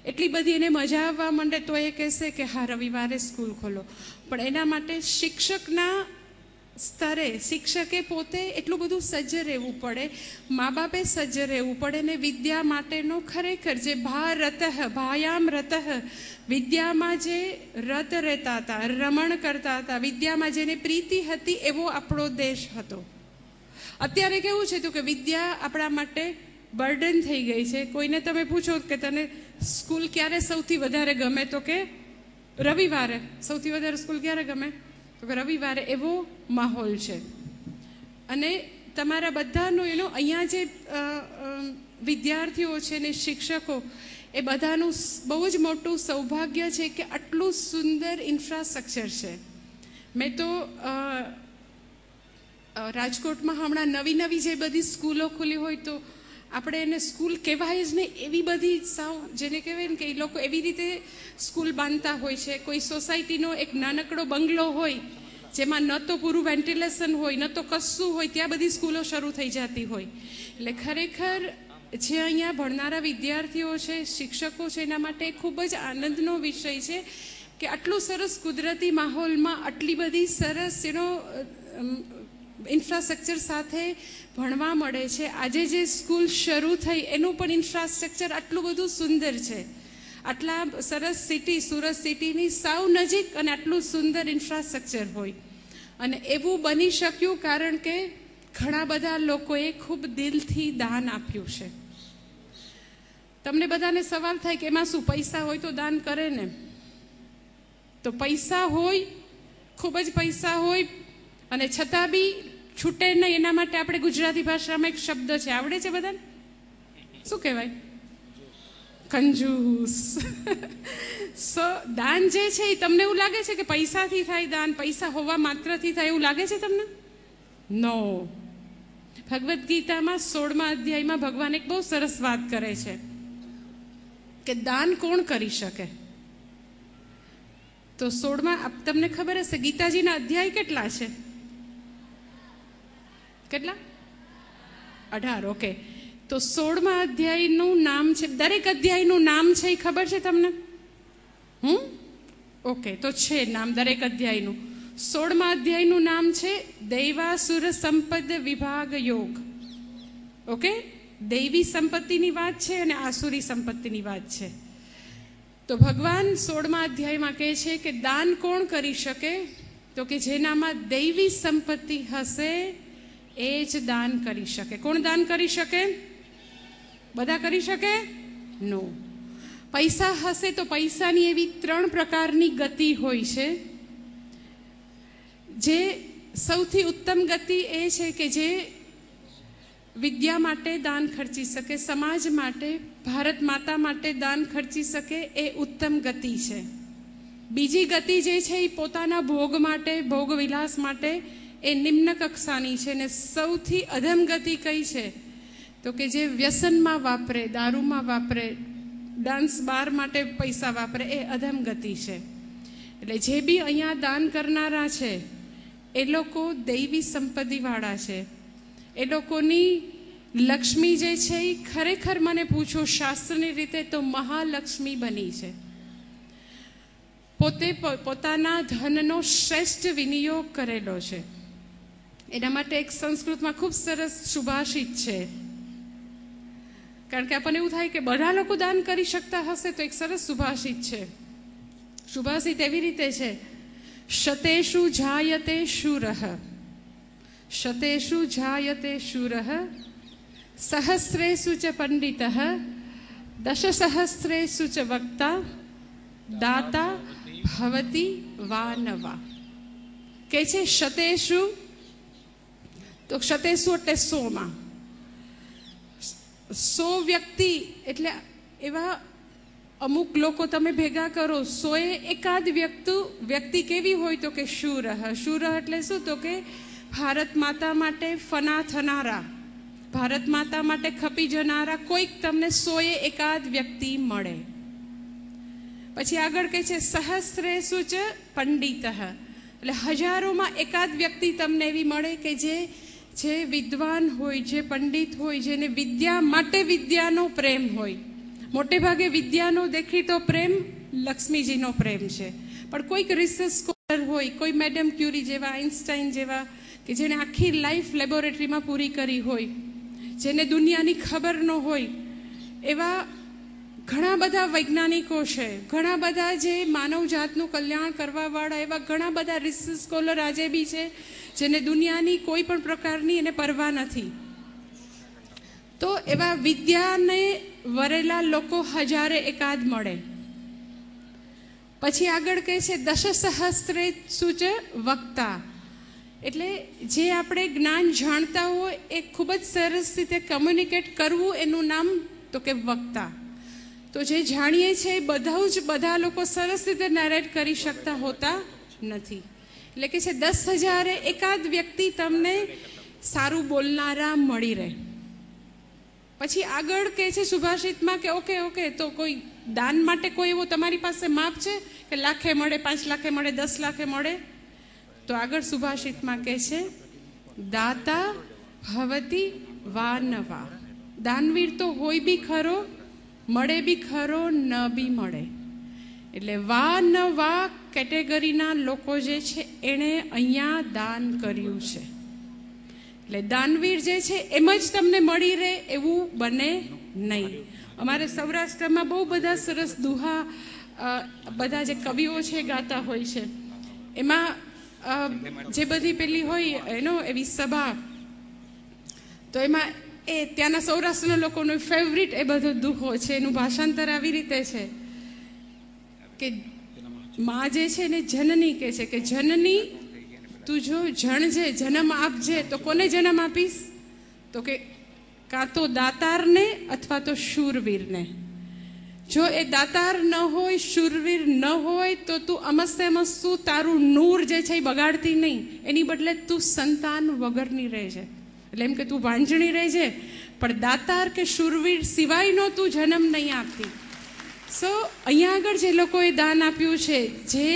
એટલી બધી એને મજા આવવા માંડે તો એ કહેશે કે હા રવિવારે સ્કૂલ ખોલો. પણ એના માટે શિક્ષકના સ્તરે શિક્ષકે પોતે એટલું બધું સજ્જ રહેવું પડે, મા બાપે સજ્જ રહેવું પડે ને વિદ્યા માટેનો ખરેખર જે ભાયામ રતઃ, વિદ્યામાં જે રત રહેતા હતા, રમણ કરતા હતા, વિદ્યામાં જેને પ્રીતિ હતી, એવો આપણો દેશ હતો. અત્યારે કેવું છે તો કે વિદ્યા આપણા માટે બર્ડન થઈ ગઈ છે. કોઈને તમે પૂછો કે તને સ્કૂલ ક્યારે સૌથી વધારે ગમે તો કે રવિવારે. સૌથી વધારે સ્કૂલ ક્યારે ગમે તો કે રવિવારે. એવો માહોલ છે. અને તમારા બધાનું અહીંયા જે વિદ્યાર્થીઓ છે ને શિક્ષકો, એ બધાનું બહુ જ મોટું સૌભાગ્ય છે કે આટલું સુંદર ઇન્ફ્રાસ્ટ્રક્ચર છે. મેં તો રાજકોટમાં હમણાં નવી જે બધી સ્કૂલો ખુલી હોય તો આપણે એને સ્કૂલ કહેવાય જ નહીં, એવી બધી સાવ જેને કહેવાય ને કે એ લોકો એવી રીતે સ્કૂલ બાંધતા હોય છે. કોઈ સોસાયટીનો એક નાનકડો બંગલો હોય જેમાં ન તો પૂરું વેન્ટિલેશન હોય, ન તો કશું હોય, ત્યાં બધી સ્કૂલો શરૂ થઈ જતી હોય. એટલે ખરેખર જે અહીંયા ભણનારા વિદ્યાર્થીઓ છે, શિક્ષકો છે, એના માટે ખૂબ જ આનંદનો વિષય છે કે આટલું સરસ કુદરતી માહોલમાં આટલી બધી સરસ ઇન્ફ્રાસ્ટ્રક્ચર સાથે ભણવા મળે છે. આજે જે સ્કૂલ શરૂ થઈ એનું પણ ઇન્ફ્રાસ્ટ્રક્ચર આટલું બધું સુંદર છે. આટલા સરસ સિટી, સુરત સિટીની સાવ નજીક અને આટલું સુંદર ઇન્ફ્રાસ્ટ્રક્ચર હોય. અને એવું બની શક્યું કારણ કે ઘણા બધા લોકોએ ખૂબ દિલથી દાન આપ્યું છે. તમને બધાને સવાલ થાય કે એમાં શું પૈસા હોય તો દાન કરે ને? તો પૈસા હોય, ખૂબ જ પૈસા હોય અને છતાં બી છૂટે નહીં, એના માટે આપણે ગુજરાતી ભાષામાં એક શબ્દ છે, આવડે છે બધાને? શું કહેવાય? કંજૂસ. દાન જે છે એ તમને એવું લાગે છે કે પૈસાથી થાય દાન, પૈસા હોવા માત્રથી થાય એવું લાગે છે તમને? નો. ભગવદ્ ગીતામાં 16મા અધ્યાયમાં ભગવાન એક બહુ સરસ વાત કરે છે કે દાન કોણ કરી શકે. તો 16મા, તમને ખબર હશે ગીતાજીના અધ્યાય કેટલા છે? કેટલા? 18. ઓકે. તો 16મા અધ્યાયનું નામ છે, દરેક અધ્યાયનું નામ છે એ ખબર છે તમને? ઓકે, તો છે નામ દરેક અધ્યાયનું. 16મા અધ્યાયનું નામ છે દૈવાસુર સંપદ વિભાગ યોગ. ઓકે, દૈવી સંપત્તિની વાત છે અને આસુરી સંપત્તિની વાત છે. તો ભગવાન 16મા અધ્યાયમાં કહે છે કે દાન કોણ કરી શકે? તો કે જેનામાં દૈવી સંપત્તિ હશે એ જ દાન કરી શકે. કોણ દાન કરી શકે? બધા કરી શકે? નો. પૈસા હશે તો પૈસાની એવી 3 પ્રકારની ગતિ હોય છે. જે સૌથી ઉત્તમ ગતિ એ છે કે જે વિદ્યા માટે દાન ખર્ચી શકે, સમાજ માટે, ભારત માતા માટે દાન ખર્ચી શકે, એ ઉત્તમ ગતિ છે. બીજી ગતિ જે છે એ પોતાના ભોગ માટે, ભોગ વિલાસ માટે, એ નિમ્ન કક્ષાની છે. ને સૌથી અધમ ગતિ કઈ છે તો કે જે વ્યસનમાં વાપરે, દારૂમાં વાપરે, ડાન્સ બાર માટે પૈસા વાપરે, એ અધમ ગતિ છે. એટલે જે બી અહીંયા દાન કરનારા છે એ લોકો દૈવી સંપત્તિવાળા છે. એ લોકોની લક્ષ્મી જે છે એ ખરેખર મને પૂછો શાસ્ત્રની રીતે તો મહાલક્ષ્મી બની છે. પોતે પોતાના ધનનો શ્રેષ્ઠ વિનિયોગ કરેલો છે. એના માટે એક સંસ્કૃતમાં ખૂબ સરસ સુભાષિત છે. કારણ કે આપણને એવું થાય કે બધા લોકો દાન કરી શકતા હશે તો એક સરસ સુભાષિત છે. સુભાષિત એવી રીતે છે શતેષુ જાયતે શૂરઃ, શતેષુ જાયતે શૂરઃ, સહસ્રેષુ ચ પંડિતઃ, દશસહસ્રેષુ ચ વક્તા, દાતા ભવતિ વાનવા. કે છે શતેષુ, તો શતેષુ એટલે 100માં. 100 વ્યક્તિ એટલે એવા અમુક લોકો તમે ભેગા કરો, 100 એકાદ વ્યક્તિ કેવી હોય તો કે શૂરઃ. શૂરઃ એટલે શું? તો કે ભારત માતા માટે ફના થનારા, ભારત માતા માટે ખપી જનારા કોઈક તમને 100 એકાદ વ્યક્તિ મળે. પછી આગળ કહે છે સહસ્રેષુ ચ પંડિતઃ, એટલે હજારોમાં એકાદ વ્યક્તિ તમને એવી મળે કે જે વિદ્વાન હોય, જે પંડિત હોય, જેને વિદ્યા માટે વિદ્યાનો પ્રેમ હોય. મોટે ભાગે વિદ્યાનો દેખીતો પ્રેમ લક્ષ્મીજીનો પ્રેમ છે, પણ કોઈક રિસર્ચ સ્કોલર હોય, કોઈ મેડમ ક્યુરી જેવા, આઇન્સ્ટાઈન જેવા, કે જેને આખી લાઈફ લેબોરેટરીમાં પૂરી કરી હોય, જેને દુનિયાની ખબર ન હોય, એવા ઘણા બધા વૈજ્ઞાનિકો છે, ઘણા બધા જે માનવ જાતનું કલ્યાણ કરવાવાળા એવા ઘણા બધા રિસર્ચ સ્કોલર આજે બી છે, જેને દુનિયાની કોઈ પણ પ્રકારની એને પરવા નથી. તો એવા વિદ્યાને વરેલા લોકો હજારે એકાદ મળે. પછી આગળ કહે છે દશસહસ્રેષુ ચ વક્તા, એટલે જે આપણે જ્ઞાન જાણતા હોય એ ખૂબ જ સરસ રીતે કમ્યુનિકેટ કરવું, એનું નામ તો કે વક્તા. તો જે જાણીએ છીએ બધા લોકો સરસ રીતે નેરેટ કરી શકતા હોતા નથી. એટલે કે છે 10,000 એકાદ વ્યક્તિ તમને સારું બોલનારા મળી રહે. પછી આગળ કહે છે સુભાષિતમાં કે ઓકે તો કોઈ દાન માટે કોઈ એવો તમારી પાસે માપ છે કે લાખે મળે, 5 લાખે મળે, 10 લાખે મળે? તો આગળ સુભાષિતમાં કહે છે દાતા ભવતિ વાનવા. દાનવીર તો હોય બી ખરો, મળે બી ખરો, ન બી મળે. એટલે વાનવા કેટેગરીના લોકો જે છે એણે અહીંયા દાન કર્યું છે. એટલે દાનવીર જે છે એમ જ તમને મળી રહે એવું બને નહીં. અમારે સૌરાષ્ટ્રમાં બહુ બધા સરસ દુહા બધા જે કવિઓ છે ગાતા હોય છે. એમાં જે બધી પેલી હોય એવી સભા, તો એમાં એ ત્યાંના સૌરાષ્ટ્રના લોકોનો ફેવરિટ એ બધો દુહો છે. એનું ભાષાંતર આવી રીતે છે કે માં જે છે ને જનની કહે છે કે જનની તું જો જણજે, જન્મ આપજે, તો કોને જન્મ આપીશ? તો કે કાં તો દાતારને અથવા તો શૂરવીરને. જો એ દાતાર ન હોય, શૂરવીર ન હોય, તો તું અમસ્તું તારું નૂર જે છે એ બગાડતી નહીં, એની બદલે તું સંતાન વગરની રહેજે. એટલે એમ કે તું વાંજણી રહેજે, પણ દાતાર કે શૂરવીર સિવાયનો તું જન્મ નહીં આપતી. સો અહીંયા આગળ જે લોકોએ દાન આપ્યું છે, જે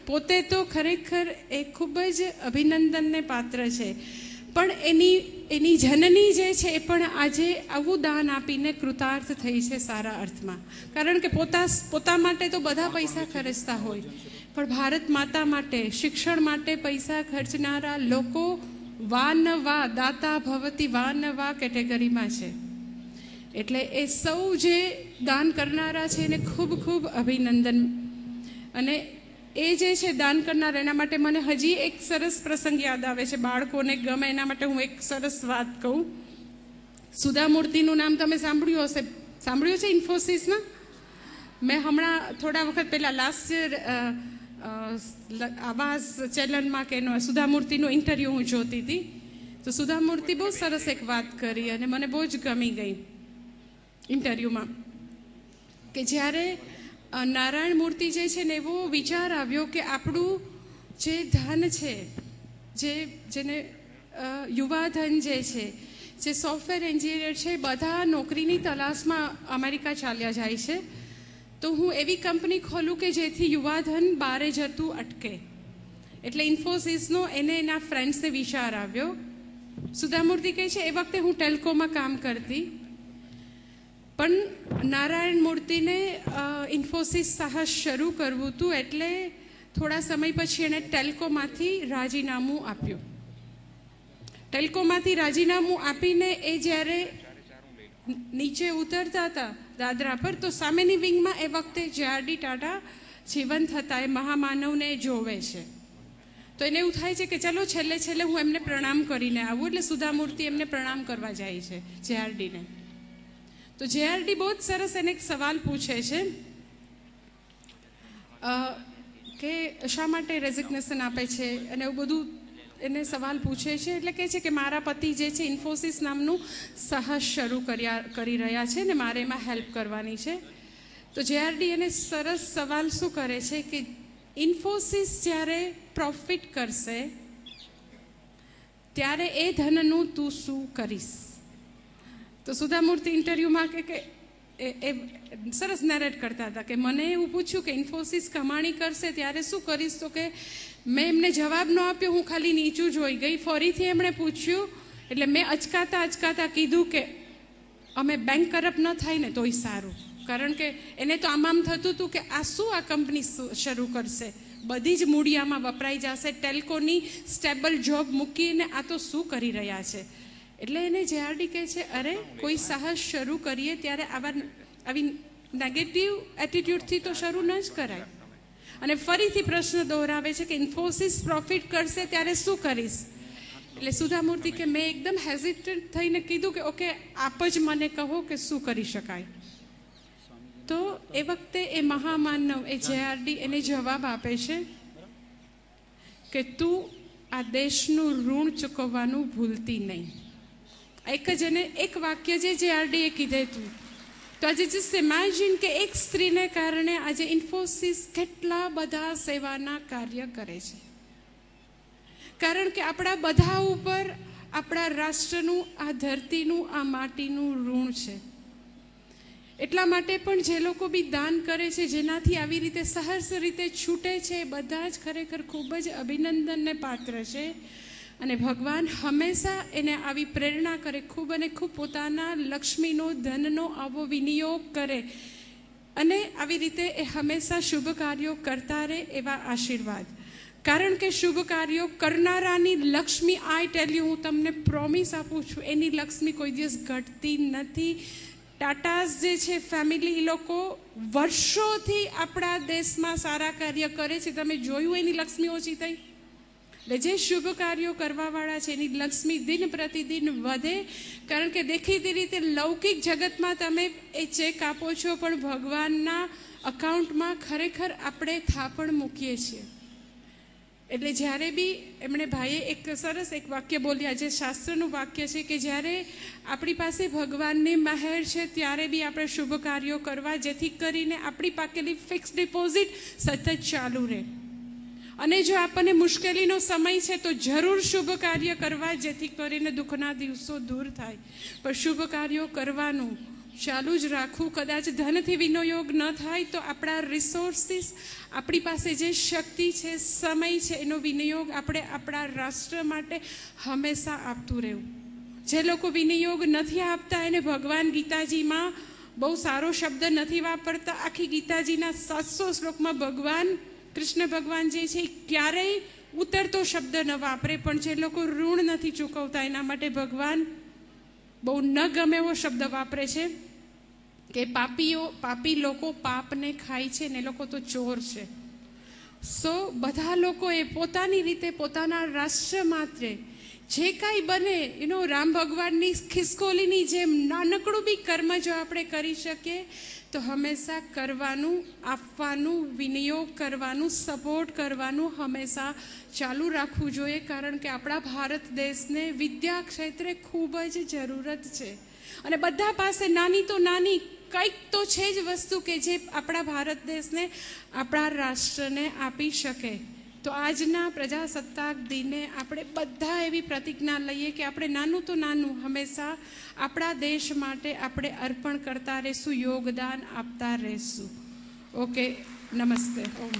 પોતે તો ખરેખર એ ખૂબ જ અભિનંદનને પાત્ર છે, પણ એની જનની જે છે એ પણ આજે આવું દાન આપીને કૃતાર્થ થઈ છે સારા અર્થમાં. કારણ કે પોતા માટે તો બધા પૈસા ખર્ચતા હોય, પણ ભારત માતા માટે, શિક્ષણ માટે પૈસા ખર્ચનારા લોકો વાનવા, દાતા ભવતી વાનવા કેટેગરીમાં છે. એટલે એ સૌ જે દાન કરનારા છે એને ખૂબ ખૂબ અભિનંદન. અને એ જે છે દાન કરનાર, એના માટે મને હજી એક સરસ પ્રસંગ યાદ આવે છે, બાળકોને ગમે એના માટે હું એક સરસ વાત કહું. સુધા મૂર્તિનું નામ તમે સાંભળ્યું છે ઇન્ફોસિસના? મેં હમણાં થોડા વખત પહેલાં લાસ્ટ યર આવાઝ ચેનલમાં કે સુધા મૂર્તિનું ઇન્ટરવ્યૂ હું જોતી હતી. તો સુધા મૂર્તિ બહુ સરસ એક વાત કરી અને મને બહુ જ ગમી ગઈ ઇન્ટરવ્યૂમાં, કે જ્યારે નારાયણ મૂર્તિ જે છે ને એવો વિચાર આવ્યો કે આપણું જે ધન છે, જેને યુવા ધન જે છે, જે સોફ્ટવેર એન્જિનિયર છે, બધા નોકરીની તલાશમાં અમેરિકા ચાલ્યા જાય છે. તો હું એવી કંપની ખોલું કે જેથી યુવા ધન બહાર જતું અટકે. એટલે ઇન્ફોસિસનો એને એના ફ્રેન્ડ્સને વિચાર આવ્યો. સુધા મૂર્તિ કહે છે એ વખતે હું ટેલ્કોમાં કામ કરતી, પણ નારાયણ મૂર્તિને ઇન્ફોસિસ સાહસ શરૂ કરવું હતું, એટલે થોડા સમય પછી એણે ટેલ્કોમાંથી રાજીનામું આપ્યું. ટેલ્કોમાંથી રાજીનામું આપીને એ જ્યારે નીચે ઉતરતા હતા દાદરા પર, તો સામેની વિંગમાં એ વખતે JRD ટાટા જીવંત હતા, એ મહામાનવને જોવે છે. તો એને એવું થાય છે કે ચલો છેલ્લે છેલ્લે હું એમને પ્રણામ કરીને આવું. એટલે સુધામૂર્તિ એમને પ્રણામ કરવા જાય છે જેઆરડીને. તો જેઆરડી બહુ જ સરસ એને એક સવાલ પૂછે છે કે શા માટે રેઝિગ્નેશન આપે છે અને એવું બધું એને સવાલ પૂછે છે. એટલે કહે છે કે મારા પતિ જે છે ઇન્ફોસિસ નામનું સાહસ શરૂ કરી રહ્યા છે ને મારે એમાં હેલ્પ કરવાની છે. તો જેઆરડી એને સરસ સવાલ શું કરે છે કે ઇન્ફોસિસ જ્યારે પ્રોફિટ કરશે ત્યારે એ ધનનું તું શું કરીશ? તો સુધામૂર્તિ ઇન્ટરવ્યુમાં કે એ સરસ નેરેટ કરતા હતા કે મને એવું પૂછ્યું કે ઇન્ફોસિસ કમાણી કરશે ત્યારે શું કરીશ? તો કે મેં એમને જવાબ ન આપ્યો, હું ખાલી નીચું જોઈ ગઈ. ફરીથી એમણે પૂછ્યું એટલે મેં અચકાતા કીધું કે અમે બેંક કરપ્ટ ન થાય ને તોય સારું. કારણ કે એને તો આમ થતું હતું કે આ શું આ કંપની શરૂ કરશે, બધી જ મૂડીયામાં વપરાઈ જશે, ટેલ્કોની સ્ટેબલ જોબ મૂકીને આ તો શું કરી રહ્યા છે. એટલે એને જેઆરડી કહે છે અરે કોઈ સાહસ શરૂ કરીએ ત્યારે આવી નેગેટિવ એટીટ્યુડથી તો શરૂ ન જ કરાય. અને ફરીથી પ્રશ્ન દોહરાવે છે કે ઇન્ફોસિસ પ્રોફિટ કરશે ત્યારે શું કરીશ? એટલે સુધામૂર્તિ કે મેં એકદમ હેઝિટેટ થઈને કીધું કે ઓકે આપ જ મને કહો કે શું કરી શકાય. તો એ વખતે એ મહામાનવ એ જેઆરડી એને જવાબ આપે છે કે તું આ દેશનું ઋણ ચૂકવવાનું ભૂલતી નહીં. એક જ એને એક વાક્ય જે જેઆરડીએ કીધું. તો આજે જસ્ટ ઇમેજિન કે એક સ્ત્રીને કારણે આજે ઇન્ફોસિસ કેટલા બધા સેવાના કાર્ય કરે છે. કારણ કે આપણા બધા ઉપર આપણા રાષ્ટ્રનું, આ ધરતીનું, આ માટીનું ઋણ છે. એટલા માટે પણ જે લોકો બી દાન કરે છે, જેનાથી આવી રીતે સહજ રીતે છૂટે છે, બધા જ ખરેખર ખૂબ જ અભિનંદનને પાત્ર છે. અને ભગવાન હંમેશા એને આવી પ્રેરણા કરે, ખૂબ અને ખૂબ પોતાના લક્ષ્મીનો, ધનનો આવો વિનિયોગ કરે અને આવી રીતે એ હંમેશા શુભ કાર્યો કરતા રહે એવા આશીર્વાદ. કારણ કે શુભ કાર્યો કરનારાની લક્ષ્મી, આઈ ટેલ યુ, હું તમને પ્રોમિસ આપું છું, એની લક્ષ્મી કોઈ દિવસ ઘટતી નથી. ટાટાસ જે છે ફેમિલી, એ લોકો વર્ષોથી આપણા દેશમાં સારા કાર્ય કરે છે. તમે જોયું એની લક્ષ્મી ઓછી થઈ? એટલે જે શુભ કાર્યો કરવાવાળા છે એની લક્ષ્મી દિન પ્રતિદિન વધે. કારણ કે દેખીતી રીતે લૌકિક જગતમાં તમે એ ચેક આપો છો, પણ ભગવાનના અકાઉન્ટમાં ખરેખર આપણે થાપણ મૂકીએ છીએ. એટલે જ્યારે બી એમણે ભાઈએ એક સરસ એક વાક્ય બોલ્યા, જે શાસ્ત્રનું વાક્ય છે કે જ્યારે આપણી પાસે ભગવાનની મહેર છે ત્યારે બી આપણે શુભ કાર્યો કરવા, જેથી કરીને આપણી પાકેલી ફિક્સ ડિપોઝિટ સતત ચાલુ રહે. અને જો આપણને મુશ્કેલીનો સમય છે તો જરૂર શુભ કાર્ય કરવા, જેથી કરીને દુઃખના દિવસો દૂર થાય. પણ શુભ કાર્યો કરવાનું ચાલુ જ રાખવું. કદાચ ધનથી વિનિયોગ ન થાય તો આપણા રિસોર્સિસ, આપણી પાસે જે શક્તિ છે, સમય છે, એનો વિનિયોગ આપણે આપણા રાષ્ટ્ર માટે હંમેશા આપતું રહેવું. જે લોકો વિનિયોગ નથી આપતા એને ભગવાન ગીતાજીમાં બહુ સારો શબ્દ નથી વાપરતા. આખી ગીતાજીના 700 શ્લોકમાં ભગવાન કૃષ્ણ ભગવાન જે છે ક્યારેય ઉતરતો શબ્દ ન વાપરે, પણ જે લોકો ઋણ નથી ચૂકવતા એના માટે ભગવાન બહુ ન ગમે એવો શબ્દ વાપરે છે કે પાપી લોકો પાપને ખાય છે ને એ લોકો તો ચોર છે. સો બધા લોકોએ પોતાની રીતે પોતાના રાષ્ટ્ર માટે જે કાંઈ બને, રામ ભગવાનની ખિસકોલીની જેમ નાનકડું બી કર્મ જો આપણે કરી શકીએ તો હંમેશા કરવાનું, આપવાનું, વિનિયોગ કરવાનું, સપોર્ટ કરવાનું હંમેશા ચાલુ રાખવું જોઈએ. કારણ કે આપણા ભારત દેશને વિદ્યા ક્ષેત્રે ખૂબ જ જરૂરત છે. અને બધા પાસે નાની તો નાની કંઈક તો છે જ વસ્તુ કે જે આપણા ભારત દેશને, આપણા રાષ્ટ્રને આપી શકે. તો આજના પ્રજાસત્તાક દિને આપણે બધા એવી પ્રતિજ્ઞા લઈએ કે આપણે નાનું તો નાનું હંમેશા આપણા દેશ માટે આપણે અર્પણ કરતા રહીશું, યોગદાન આપતા રહીશું. ઓકે, નમસ્તે. ઓમ.